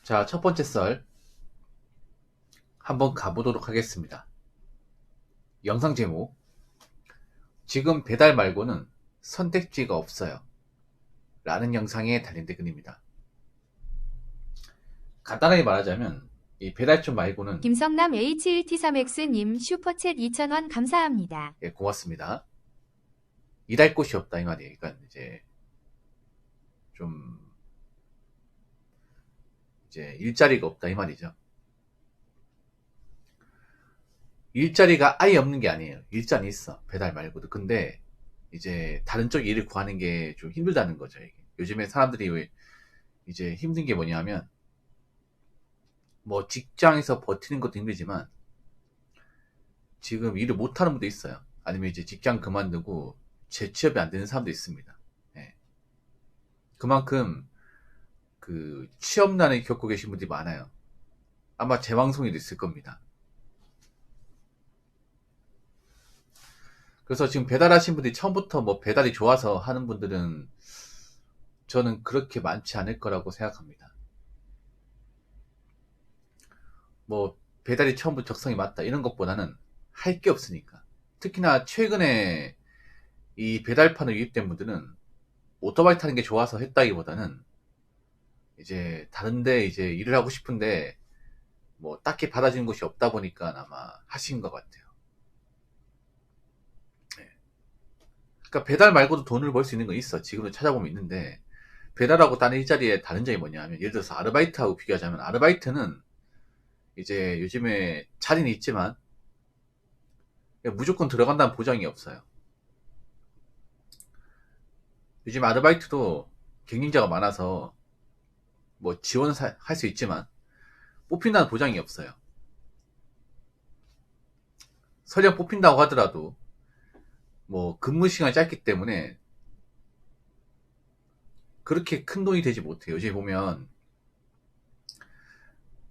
자, 첫 번째 썰 한번 가보도록 하겠습니다. 영상 제목, 지금 배달 말고는 선택지가 없어요 라는 영상에 달린 댓글입니다. 간단하게 말하자면 이 배달점 말고는, 김성남 H1T3X님 슈퍼챗 2,000원 감사합니다. 예, 고맙습니다. 일할 곳이 없다 이 말이에요. 그러니까 좀 이제 일자리가 없다 이 말이죠. 일자리가 아예 없는 게 아니에요. 일자리 있어, 배달 말고도. 근데 이제 다른 쪽 일을 구하는 게 좀 힘들다는 거죠. 이게. 요즘에 사람들이 왜 이제 힘든 게 뭐냐면, 뭐 직장에서 버티는 것도 힘들지만 지금 일을 못하는 분도 있어요. 아니면 이제 직장 그만두고 재취업이 안 되는 사람도 있습니다. 예. 그만큼 그 취업난을 겪고 계신 분들이 많아요. 아마 제 방송에도 있을 겁니다. 그래서 지금 배달하신 분들이 처음부터 뭐 배달이 좋아서 하는 분들은 저는 그렇게 많지 않을 거라고 생각합니다. 뭐 배달이 처음부터 적성이 맞다 이런 것보다는 할 게 없으니까. 특히나 최근에 이 배달판을 유입된 분들은 오토바이 타는 게 좋아서 했다기보다는 이제 다른데 이제 일을 하고 싶은데 뭐 딱히 받아주는 곳이 없다 보니까 아마 하신 것 같아요. 네. 그러니까 배달 말고도 돈을 벌 수 있는 건 있어. 지금도 찾아보면 있는데, 배달하고 다른 일자리에 다른 점이 뭐냐면, 예를 들어서 아르바이트하고 비교하자면, 아르바이트는 이제 요즘에 자리는 있지만 무조건 들어간다는 보장이 없어요. 요즘 아르바이트도 경쟁자가 많아서 뭐 지원을 할 수 있지만 뽑힌다는 보장이 없어요. 설령 뽑힌다고 하더라도 뭐 근무 시간이 짧기 때문에 그렇게 큰 돈이 되지 못해요. 요즘에 보면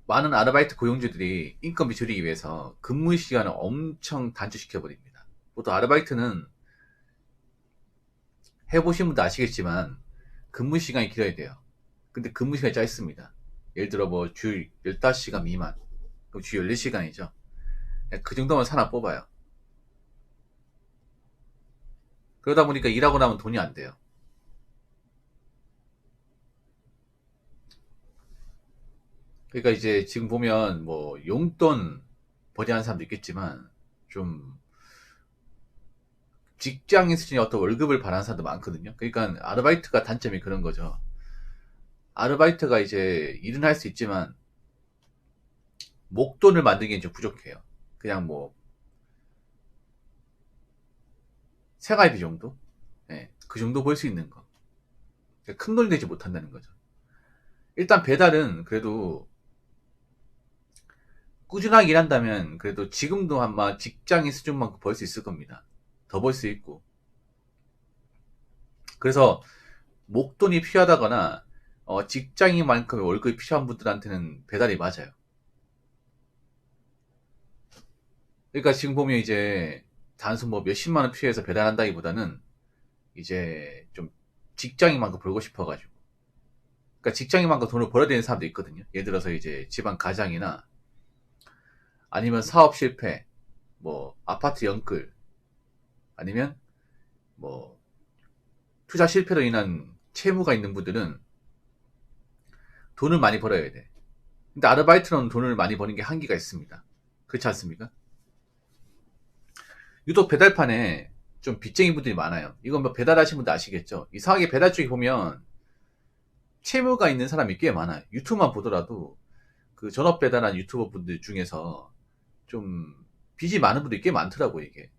많은 아르바이트 고용주들이 인건비 줄이기 위해서 근무 시간을 엄청 단축시켜 버립니다. 보통 아르바이트는 해보신 분도 아시겠지만 근무 시간이 길어야 돼요. 근데 근무 시간이 짧습니다. 예를 들어 뭐 주 15시간 미만, 그럼 주 14시간이죠. 그 정도만 사나 뽑아요. 그러다 보니까 일하고 나면 돈이 안 돼요. 그러니까 이제 지금 보면 뭐 용돈 벌이하는 사람도 있겠지만, 좀 직장인 수준의 어떤 월급을 바라는 사람도 많거든요. 그러니까 아르바이트가 단점이 그런 거죠. 아르바이트가 이제 일은 할 수 있지만 목돈을 만들기엔 좀 부족해요. 그냥 뭐 생활비 정도? 예, 그 정도 벌 수 있는 거. 큰 돈이 되지 못한다는 거죠. 일단 배달은 그래도 꾸준하게 일한다면 그래도 지금도 아마 직장인 수준만큼 벌 수 있을 겁니다. 더 벌 수 있고. 그래서 목돈이 필요하다거나 직장인만큼의 월급이 필요한 분들한테는 배달이 맞아요. 그러니까 지금 보면 이제 단순 뭐 몇십만 원 필요해서 배달한다기보다는 이제 좀 직장인만큼 벌고 싶어가지고. 그러니까 직장인만큼 돈을 벌어야 되는 사람도 있거든요. 예를 들어서 이제 집안 가장이나 아니면 사업 실패, 뭐 아파트 연끌, 아니면 뭐 투자 실패로 인한 채무가 있는 분들은 돈을 많이 벌어야 돼. 근데 아르바이트로는 돈을 많이 버는 게 한계가 있습니다. 그렇지 않습니까? 유독 배달판에 좀 빚쟁이 분들이 많아요. 이건 뭐 배달하신 분들 아시겠죠? 이상하게 배달 쪽에 보면 채무가 있는 사람이 꽤 많아요. 유튜브만 보더라도 그 전업 배달한 유튜버 분들 중에서 좀 빚이 많은 분들이 꽤 많더라고요, 이게.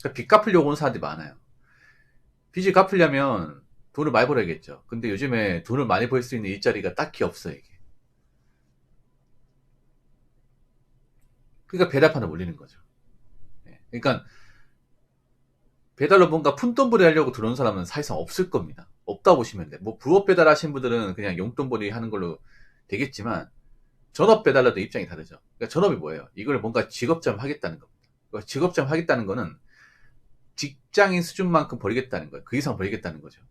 그러니까 빚 갚으려고 온 사람들이 많아요. 빚을 갚으려면 돈을 많이 벌어야겠죠. 근데 요즘에 돈을 많이 벌 수 있는 일자리가 딱히 없어요, 이게. 그러니까 배달판을 올리는 거죠. 예. 그러니까 배달로 뭔가 푼돈벌이 하려고 들어온 사람은 사실상 없을 겁니다. 없다 보시면 돼. 뭐 부업 배달하신 분들은 그냥 용돈벌이 하는 걸로 되겠지만, 전업 배달러도 입장이 다르죠. 그러니까 전업이 뭐예요? 이걸 뭔가 직업점 하겠다는 겁니다. 그러니까 직업점 하겠다는 거는 직장인 수준만큼 벌겠다는 거예요. 그 이상 벌겠다는 거죠.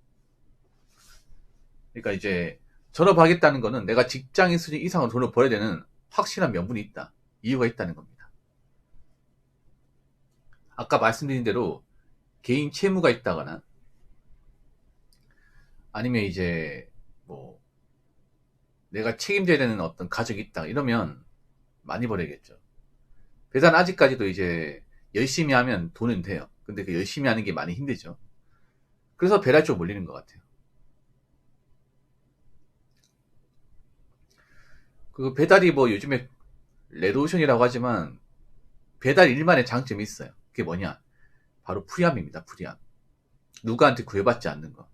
그러니까 이제 전업하겠다는 거는 내가 직장인 수준 이상으로 돈을 벌어야 되는 확실한 명분이 있다. 이유가 있다는 겁니다. 아까 말씀드린 대로 개인 채무가 있다거나 아니면 이제 뭐 내가 책임져야 되는 어떤 가족이 있다 이러면 많이 벌어야겠죠. 배달 아직까지도 이제 열심히 하면 돈은 돼요. 근데 그 열심히 하는 게 많이 힘들죠. 그래서 배달 쪽 몰리는 것 같아요. 그 배달이 뭐 요즘에 레드오션이라고 하지만 배달 일만의 장점이 있어요. 그게 뭐냐? 바로 프리함입니다. 프리함. 누구한테 구애받지 않는 거.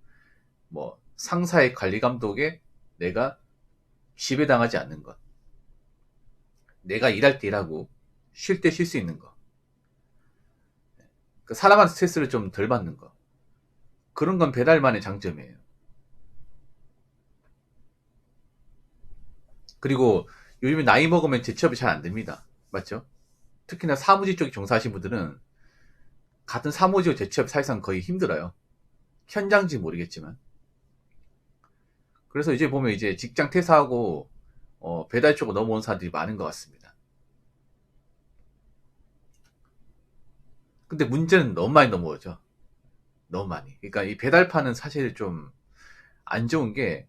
뭐 상사의 관리 감독에 내가 지배당하지 않는 것. 내가 일할 때 일하고 쉴 때 쉴 수 있는 거. 그 사람한테 스트레스를 좀 덜 받는 거. 그런 건 배달만의 장점이에요. 그리고 요즘에 나이 먹으면 재취업이 잘 안 됩니다. 맞죠? 특히나 사무직 쪽에 종사하신 분들은 같은 사무직으로 재취업 사실상 거의 힘들어요. 현장인지 모르겠지만. 그래서 이제 보면 이제 직장 퇴사하고 배달 쪽으로 넘어온 사람들이 많은 것 같습니다. 근데 문제는 너무 많이 넘어오죠. 너무 많이. 그러니까 이 배달파는 사실 좀 안 좋은 게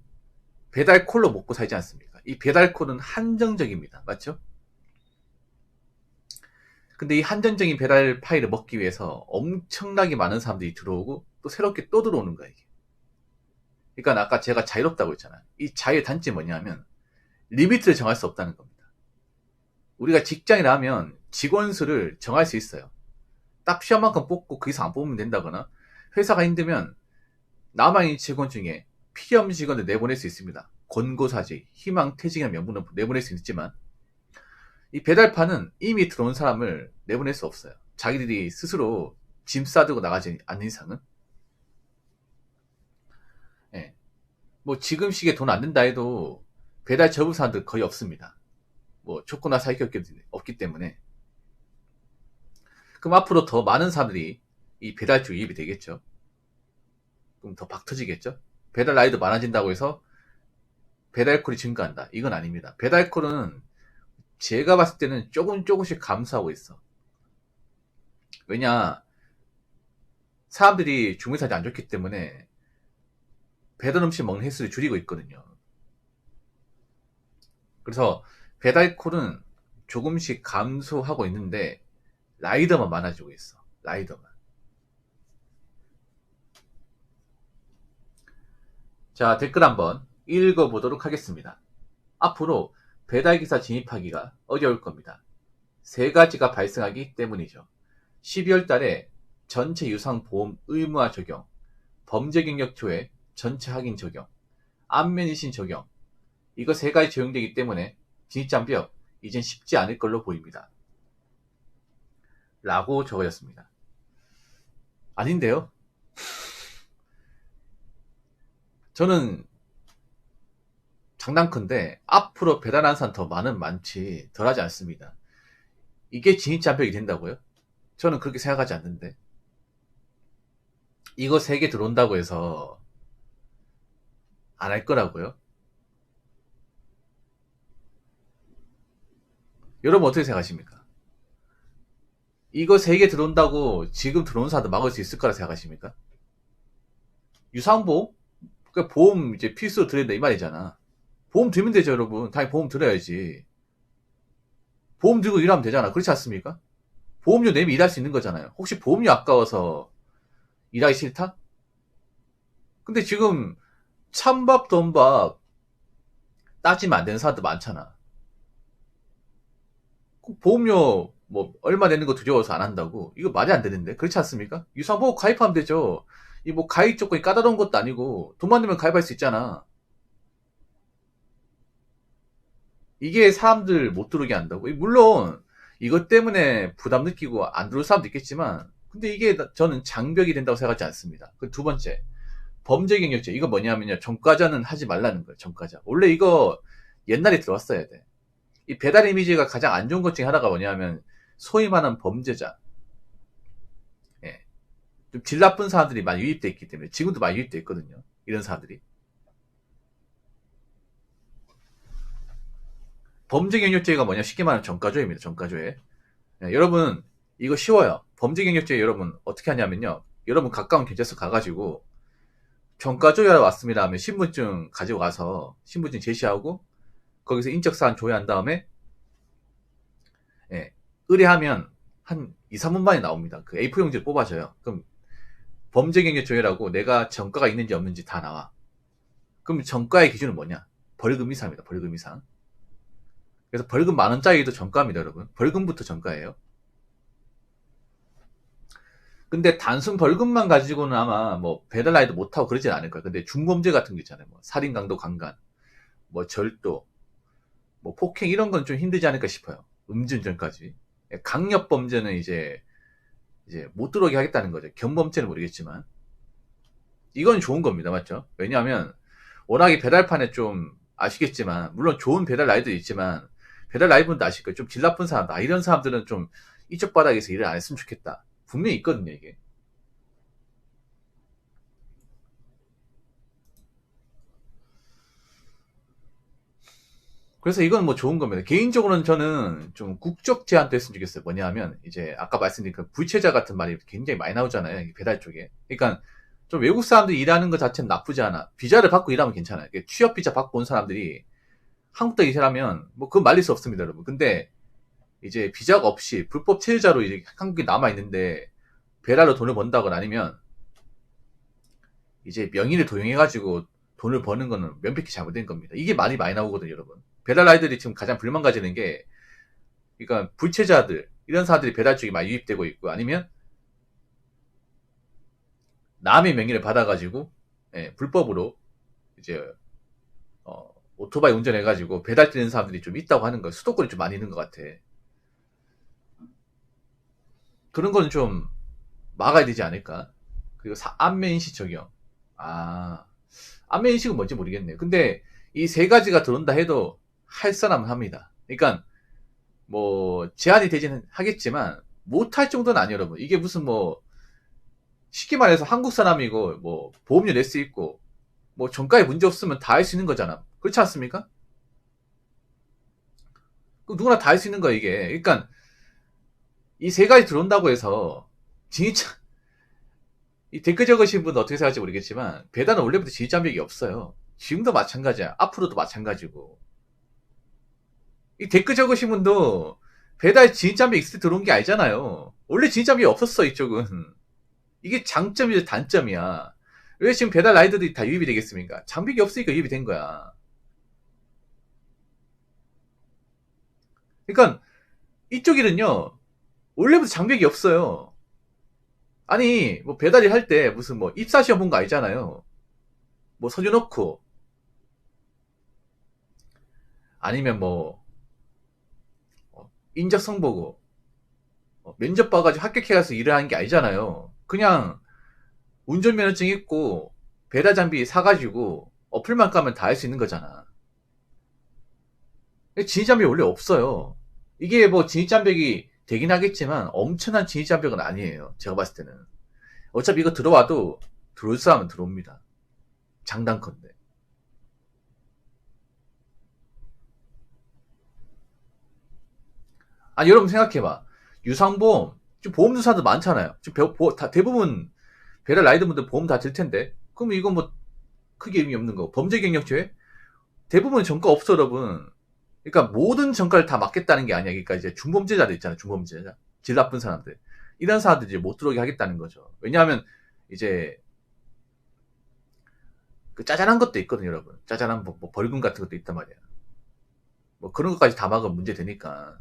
배달콜로 먹고 살지 않습니까? 이 배달콜은 한정적입니다. 맞죠? 근데 이 한정적인 배달 파일을 먹기 위해서 엄청나게 많은 사람들이 들어오고 또 새롭게 또 들어오는 거야, 이게. 그러니까 아까 제가 자유롭다고 했잖아요. 이 자유의 단점이 뭐냐면 리미트를 정할 수 없다는 겁니다. 우리가 직장이라 하면 직원 수를 정할 수 있어요. 딱 필요한 만큼 뽑고 그 이상 안 뽑으면 된다거나 회사가 힘들면 남아있는 직원 중에 필요 없는 직원을 내보낼 수 있습니다. 권고사직, 희망퇴직이라는 명분을 내보낼 수 있지만 이 배달파는 이미 들어온 사람을 내보낼 수 없어요. 자기들이 스스로 짐 싸들고 나가지 않는 이상은. 예. 뭐 지금 시기에 돈 안 든다 해도 배달 접은 사람들 거의 없습니다. 뭐 조건이나 사익이 없기 때문에. 그럼 앞으로 더 많은 사람들이 이 배달 쪽 유입이 되겠죠. 그럼 더 박 터지겠죠. 배달 라이더 많아진다고 해서 배달콜이 증가한다. 이건 아닙니다. 배달콜은 제가 봤을 때는 조금씩 감소하고 있어. 왜냐, 사람들이 주문사지 안 좋기 때문에 배달 음식 먹는 횟수를 줄이고 있거든요. 그래서 배달콜은 조금씩 감소하고 있는데 라이더만 많아지고 있어. 라이더만. 자, 댓글 한번 읽어보도록 하겠습니다. 앞으로 배달기사 진입하기가 어려울 겁니다. 세 가지가 발생하기 때문이죠. 12월 달에 전체 유상보험 의무화 적용, 범죄 경력 초에 전체 확인 적용, 안면이신 적용, 이거 세 가지 적용되기 때문에 진입장벽 이젠 쉽지 않을 걸로 보입니다. 라고 적어졌습니다. 아닌데요? 저는 장난컨대 앞으로 배달하는 사람 더 많지 덜하지 않습니다. 이게 진입장벽이 된다고요? 저는 그렇게 생각하지 않는데. 이거 3개 들어온다고 해서 안 할 거라고요? 여러분 어떻게 생각하십니까? 이거 3개 들어온다고 지금 들어온 사람도 막을 수 있을 거라 생각하십니까? 유상보험? 그러니까 보험 이제 필수로 들어야 된다 이 말이잖아. 보험 들면 되죠, 여러분. 당연히 보험 들어야지. 보험 들고 일하면 되잖아. 그렇지 않습니까? 보험료 내면 일할 수 있는 거잖아요. 혹시 보험료 아까워서 일하기 싫다? 근데 지금 찬밥, 돈밥 따지면 안 되는 사람도 많잖아. 보험료 뭐 얼마 내는 거 두려워서 안 한다고? 이거 말이 안 되는데. 그렇지 않습니까? 유상보험 가입하면 되죠. 이 뭐 가입 조건이 까다로운 것도 아니고 돈만 내면 가입할 수 있잖아. 이게 사람들 못 들어오게 한다고. 물론 이것 때문에 부담 느끼고 안 들어올 사람도 있겠지만 근데 이게 저는 장벽이 된다고 생각하지 않습니다. 그 두 번째, 범죄 경력죄. 이거 뭐냐면요, 전과자는 하지 말라는 거예요. 전과자. 원래 이거 옛날에 들어왔어야 돼. 이 배달 이미지가 가장 안 좋은 것 중에 하나가 뭐냐면 소위 말하는 범죄자. 예. 좀 질 나쁜 사람들이 많이 유입돼 있기 때문에 지금도 많이 유입돼 있거든요. 이런 사람들이. 범죄경력죄가 뭐냐? 쉽게 말하면 전과조회입니다. 전과조회. 네, 여러분 이거 쉬워요. 범죄경력죄 여러분 어떻게 하냐면요. 여러분 가까운 경찰서 가가지고 전과조회하러 왔습니다 하면 신분증 가지고 가서 신분증 제시하고 거기서 인적사항 조회한 다음에 예, 의뢰하면 한 2, 3분 만에 나옵니다. 그 A4 용지를 뽑아줘요. 그럼 범죄경력조회라고 내가 전과가 있는지 없는지 다 나와. 그럼 전과의 기준은 뭐냐? 벌금 이상입니다. 벌금 이상. 그래서 벌금 10,000원짜리도 전과입니다, 여러분. 벌금부터 전과예요. 근데 단순 벌금만 가지고는 아마 뭐 배달 라이드 못하고 그러진 않을 거예요. 근데 중범죄 같은 거 있잖아요. 뭐 살인, 강도, 강간, 뭐 절도, 뭐 폭행 이런 건 좀 힘들지 않을까 싶어요. 음주운전까지. 강력 범죄는 이제 못 들어오게 하겠다는 거죠. 경범죄는 모르겠지만 이건 좋은 겁니다, 맞죠? 왜냐하면 워낙에 배달판에 좀 아시겠지만 물론 좋은 배달 라이드도 있지만 배달 라이브는 아실 거예요. 좀 질 나쁜 사람들, 이런 사람들은 좀 이쪽 바닥에서 일을 안 했으면 좋겠다. 분명히 있거든요, 이게. 그래서 이건 뭐 좋은 겁니다. 개인적으로는 저는 좀 국적 제한도 했으면 좋겠어요. 뭐냐 하면, 이제 아까 말씀드린 그 불체자 같은 말이 굉장히 많이 나오잖아요. 배달 쪽에. 그러니까 좀 외국 사람들이 일하는 것 자체는 나쁘지 않아. 비자를 받고 일하면 괜찮아요. 취업 비자 받고 온 사람들이 한국에 일하면 뭐 그건 말릴 수 없습니다, 여러분. 근데 이제 비자가 없이 불법 체류자로 이제 한국에 남아 있는데 배달로 돈을 번다거나 아니면 이제 명의를 도용해가지고 돈을 버는 거는 명백히 잘못된 겁니다. 이게 많이 나오거든요, 여러분. 배달 라이들이 지금 가장 불만 가지는 게, 그러니까 불체자들 이런 사람들이 배달 쪽에 많이 유입되고 있고, 아니면 남의 명의를 받아가지고 불법으로 이제 오토바이 운전해가지고 배달 뛰는 사람들이 좀 있다고 하는 거예요. 수도권이 좀 많이 있는 것 같아. 그런 건 좀 막아야 되지 않을까? 그리고 안면인식 적용. 안면인식은 뭔지 모르겠네요. 근데 이 세 가지가 들어온다 해도 할 사람은 합니다. 그러니까 뭐 제한이 되지는 하겠지만 못할 정도는 아니에요, 여러분. 이게 무슨 뭐 쉽게 말해서 한국 사람이고 뭐 보험료 낼 수 있고 뭐 정가에 문제 없으면 다 할 수 있는 거잖아. 그렇지 않습니까? 누구나 다 할 수 있는 거야, 이게. 그러니까 이 세 가지 들어온다고 해서 진짜 이 댓글 적으신 분은 어떻게 생각할지 모르겠지만 배달은 원래부터 진입장벽이 없어요. 지금도 마찬가지야. 앞으로도 마찬가지고. 이 댓글 적으신 분도 배달 진입장벽 있을 때 들어온 게 아니잖아요. 원래 진입장벽이 없었어, 이쪽은. 이게 장점이자 단점이야. 왜 지금 배달 라이더들이 다 유입이 되겠습니까? 장벽이 없으니까 유입이 된 거야. 그러니까 이쪽 일은요, 원래부터 장벽이 없어요. 아니, 뭐 배달일 할 때 무슨 뭐 입사시험 본 거 아니잖아요. 뭐 서류 넣고, 아니면 뭐 인적성 보고, 면접 봐가지고 합격해가서 일을 하는 게 아니잖아요. 그냥 운전면허증 있고 배달 장비 사가지고 어플만 까면 다 할 수 있는 거잖아. 진입장벽이 원래 없어요. 이게 뭐 진입장벽이 되긴 하겠지만 엄청난 진입장벽은 아니에요. 제가 봤을 때는. 어차피 이거 들어와도 들어올 사람은 들어옵니다. 장단컨대. 아니, 여러분 생각해봐. 유상보험, 지금 보험 든 사람들 많잖아요. 지금 대부분 배달 라이더 분들 보험 다 들 텐데. 그럼 이건 뭐 크게 의미 없는 거. 범죄경력죄? 대부분 전과 없어, 여러분. 그러니까 모든 전과를 다 막겠다는 게 아니야. 그러니까 이제 중범죄자들 있잖아요. 중범죄자. 질 나쁜 사람들. 이런 사람들이 이제 못 들어오게 하겠다는 거죠. 왜냐하면 이제 그 짜잘한 것도 있거든요, 여러분. 짜잘한 뭐 벌금 같은 것도 있단 말이야. 뭐 그런 것까지 다 막으면 문제 되니까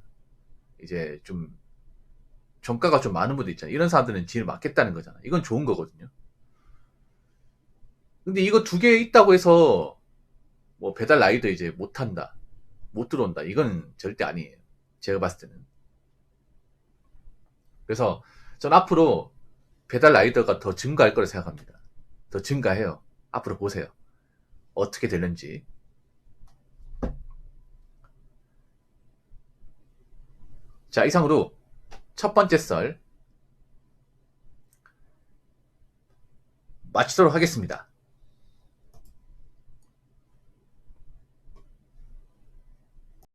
이제 좀 전과가 좀 많은 분들 있잖아요. 이런 사람들은 진을 막겠다는 거잖아. 이건 좋은 거거든요. 근데 이거 두 개 있다고 해서 뭐 배달 라이더 이제 못 한다. 못 들어온다. 이건 절대 아니에요. 제가 봤을 때는. 그래서 전 앞으로 배달 라이더가 더 증가할 거라 생각합니다. 더 증가해요. 앞으로 보세요. 어떻게 되는지. 자, 이상으로 첫 번째 썰 마치도록 하겠습니다.